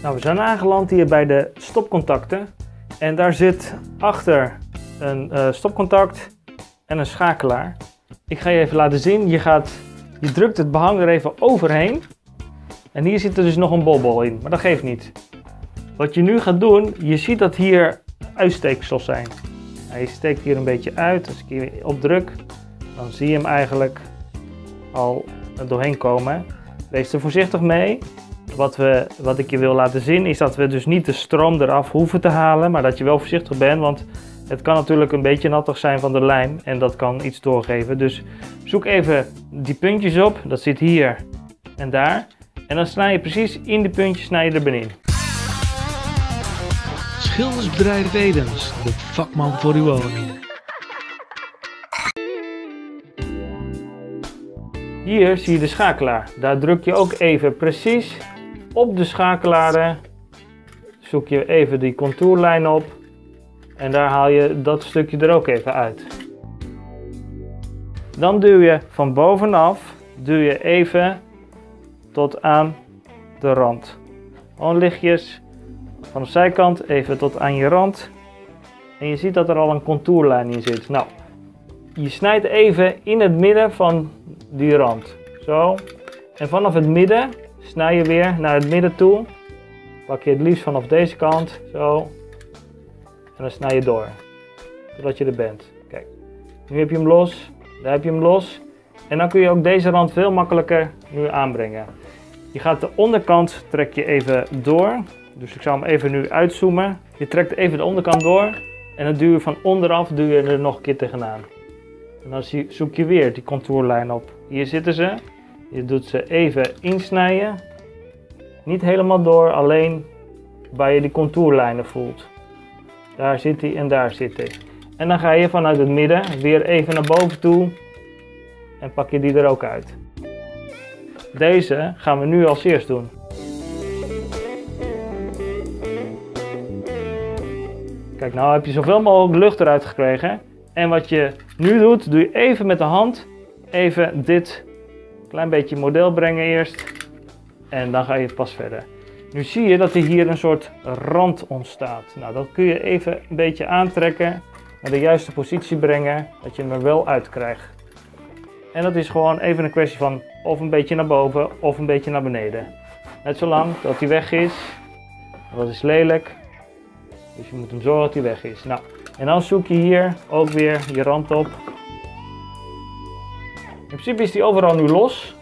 Nou, we zijn aangeland hier bij de stopcontacten en daar zit achter een stopcontact en een schakelaar. Ik ga je even laten zien, je drukt het behang er even overheen en hier zit er dus nog een bobbel in, maar dat geeft niet. Wat je nu gaat doen, je ziet dat hier uitsteeksels zijn. Hij steekt hier een beetje uit, als ik hier op druk, dan zie je hem eigenlijk al doorheen komen. Wees er voorzichtig mee. Wat ik je wil laten zien is dat we dus niet de stroom eraf hoeven te halen, maar dat je wel voorzichtig bent, want het kan natuurlijk een beetje nattig zijn van de lijm en dat kan iets doorgeven. Dus zoek even die puntjes op, dat zit hier en daar. En dan snij je precies in die puntjes er binnenin. Schildersbedrijf Edens, de vakman voor uw woning. Hier zie je de schakelaar. Daar druk je ook even precies op de schakelaar. Zoek je even die contourlijn op. En daar haal je dat stukje er ook even uit. Dan duw je van bovenaf even tot aan de rand. Gewoon lichtjes van de zijkant even tot aan je rand. En je ziet dat er al een contourlijn in zit. Nou, je snijdt even in het midden van die rand. Zo. En vanaf het midden snij je weer naar het midden toe. Pak je het liefst vanaf deze kant. Zo. En dan snij je door. Zodat je er bent. Kijk. Nu heb je hem los. Daar heb je hem los. En dan kun je ook deze rand veel makkelijker nu aanbrengen. Je gaat de onderkant trek je even door. Dus ik zal hem even nu uitzoomen. Je trekt even de onderkant door. En dan duw je van onderaf er nog een keer tegenaan. En dan zoek je weer die contourlijn op. Hier zitten ze. Je doet ze even insnijden. Niet helemaal door, alleen waar je die contourlijnen voelt. Daar zit hij en daar zit hij. En dan ga je vanuit het midden weer even naar boven toe. En pak je die er ook uit. Deze gaan we nu als eerst doen. Kijk, nou heb je zoveel mogelijk lucht eruit gekregen. En wat je nu doet, doe je even met de hand even dit klein beetje model brengen eerst. En dan ga je pas verder. Nu zie je dat er hier een soort rand ontstaat. Nou, dat kun je even een beetje aantrekken, naar de juiste positie brengen, dat je hem er wel uit krijgt. En dat is gewoon even een kwestie van of een beetje naar boven of een beetje naar beneden. Net zolang dat hij weg is. Dat is lelijk. Dus je moet hem zorgen dat hij weg is. Nou, en dan zoek je hier ook weer je rand op. In principe is die overal nu los.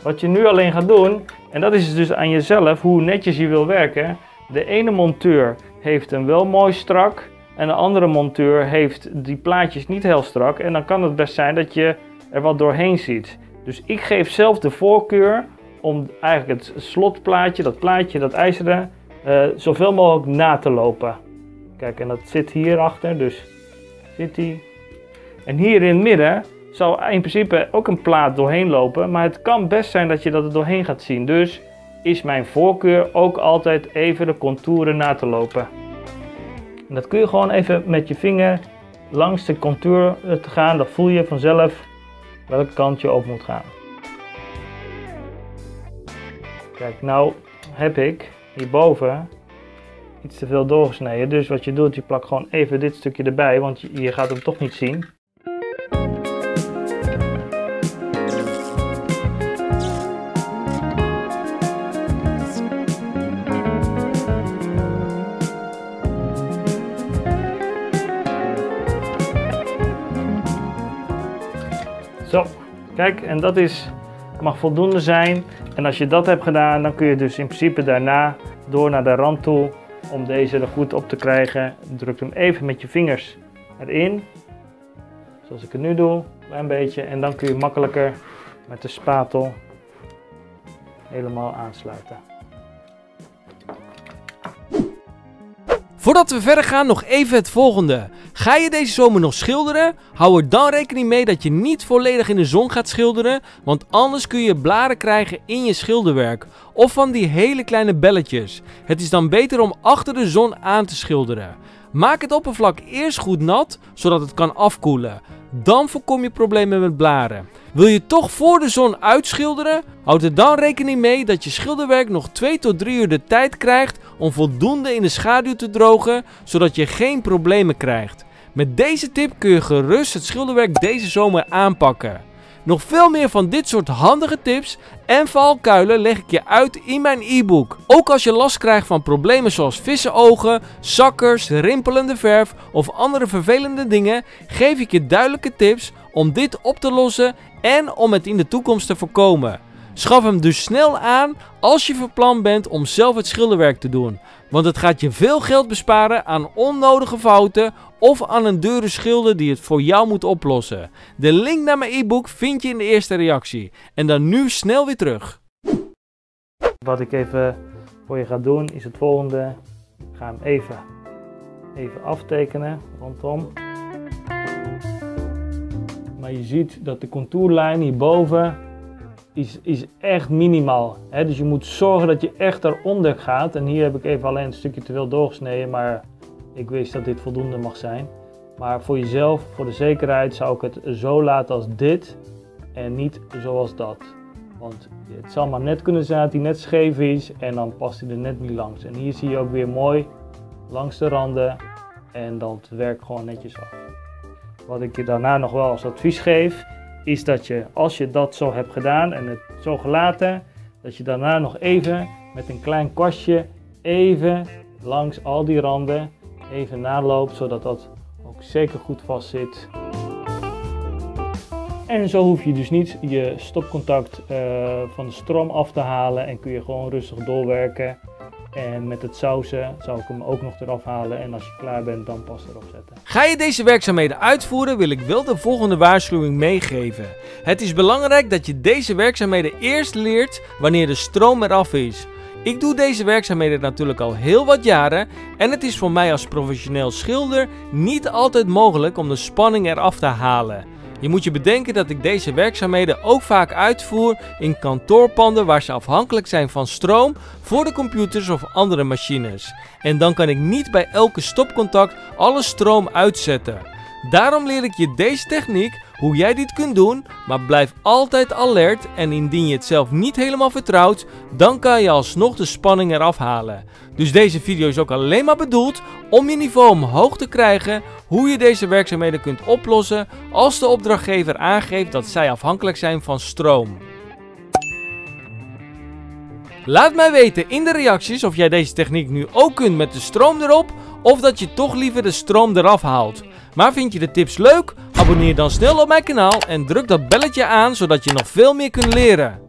Wat je nu alleen gaat doen, en dat is dus aan jezelf hoe netjes je wil werken. De ene monteur heeft hem wel mooi strak en de andere monteur heeft die plaatjes niet heel strak. En dan kan het best zijn dat je er wat doorheen ziet. Dus ik geef zelf de voorkeur om eigenlijk het slotplaatje, dat ijzeren, zoveel mogelijk na te lopen. Kijk, en dat zit hier achter, dus zit die. En hier in het midden zou in principe ook een plaat doorheen lopen, maar het kan best zijn dat je dat er doorheen gaat zien. Dus is mijn voorkeur ook altijd even de contouren na te lopen. En dat kun je gewoon even met je vinger langs de contour te gaan, dan voel je vanzelf welke kant je op moet gaan. Kijk, nou heb ik hierboven iets te veel doorgesneden. Dus wat je doet, je plakt gewoon even dit stukje erbij, want je gaat hem toch niet zien. Zo, kijk, en dat mag voldoende zijn. En als je dat hebt gedaan, dan kun je dus in principe daarna door naar de rand toe om deze er goed op te krijgen. Druk hem even met je vingers erin, zoals ik het nu doe, een klein beetje. En dan kun je makkelijker met de spatel helemaal aansluiten. Voordat we verder gaan, nog even het volgende. Ga je deze zomer nog schilderen? Hou er dan rekening mee dat je niet volledig in de zon gaat schilderen, want anders kun je blaren krijgen in je schilderwerk. Of van die hele kleine belletjes. Het is dan beter om achter de zon aan te schilderen. Maak het oppervlak eerst goed nat, zodat het kan afkoelen. Dan voorkom je problemen met blaren. Wil je toch voor de zon uitschilderen? Houd er dan rekening mee dat je schilderwerk nog 2 tot 3 uur de tijd krijgt om voldoende in de schaduw te drogen, zodat je geen problemen krijgt. Met deze tip kun je gerust het schilderwerk deze zomer aanpakken. Nog veel meer van dit soort handige tips en valkuilen leg ik je uit in mijn e-book. Ook als je last krijgt van problemen zoals vissenogen, zakkers, rimpelende verf of andere vervelende dingen, geef ik je duidelijke tips om dit op te lossen en om het in de toekomst te voorkomen. Schaf hem dus snel aan als je van plan bent om zelf het schilderwerk te doen. Want het gaat je veel geld besparen aan onnodige fouten of aan een dure schilder die het voor jou moet oplossen. De link naar mijn e-book vind je in de eerste reactie. En dan nu snel weer terug. Wat ik even voor je ga doen is het volgende. Ik ga hem even aftekenen rondom. Maar je ziet dat de contourlijn hierboven is echt minimaal. Dus je moet zorgen dat je echt eronder gaat. En hier heb ik even alleen een stukje te veel doorgesneden, maar ik wist dat dit voldoende mag zijn. Maar voor jezelf, voor de zekerheid, zou ik het zo laten als dit en niet zoals dat. Want het zal maar net kunnen zijn dat hij net scheef is en dan past hij er net niet langs. En hier zie je ook weer mooi langs de randen en dan het werk gewoon netjes af. Wat ik je daarna nog wel als advies geef, is dat je, als je dat zo hebt gedaan en het zo gelaten, dat je daarna nog even met een klein kwastje even langs al die randen even naloopt, zodat dat ook zeker goed vast zit. En zo hoef je dus niet je stopcontact van de stroom af te halen en kun je gewoon rustig doorwerken. En met het sausen zou ik hem ook nog eraf halen en als je klaar bent dan pas erop zetten. Ga je deze werkzaamheden uitvoeren, wil ik wel de volgende waarschuwing meegeven. Het is belangrijk dat je deze werkzaamheden eerst leert wanneer de stroom eraf is. Ik doe deze werkzaamheden natuurlijk al heel wat jaren en het is voor mij als professioneel schilder niet altijd mogelijk om de spanning eraf te halen. Je moet je bedenken dat ik deze werkzaamheden ook vaak uitvoer in kantoorpanden waar ze afhankelijk zijn van stroom voor de computers of andere machines. En dan kan ik niet bij elke stopcontact alle stroom uitzetten. Daarom leer ik je deze techniek, hoe jij dit kunt doen, maar blijf altijd alert en indien je het zelf niet helemaal vertrouwt, dan kan je alsnog de spanning eraf halen. Dus deze video is ook alleen maar bedoeld om je niveau omhoog te krijgen, hoe je deze werkzaamheden kunt oplossen als de opdrachtgever aangeeft dat zij afhankelijk zijn van stroom. Laat mij weten in de reacties of jij deze techniek nu ook kunt met de stroom erop of dat je toch liever de stroom eraf haalt. Maar vind je de tips leuk? Abonneer dan snel op mijn kanaal en druk dat belletje aan zodat je nog veel meer kunt leren.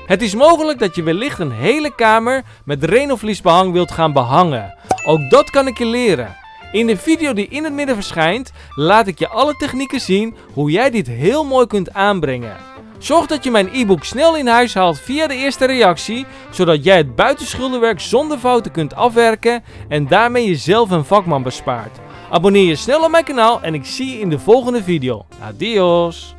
Het is mogelijk dat je wellicht een hele kamer met Renovliesbehang wilt gaan behangen. Ook dat kan ik je leren. In de video die in het midden verschijnt, laat ik je alle technieken zien hoe jij dit heel mooi kunt aanbrengen. Zorg dat je mijn e-book snel in huis haalt via de eerste reactie, zodat jij het buitenschilderwerk zonder fouten kunt afwerken en daarmee jezelf een vakman bespaart. Abonneer je snel op mijn kanaal en ik zie je in de volgende video. Adios!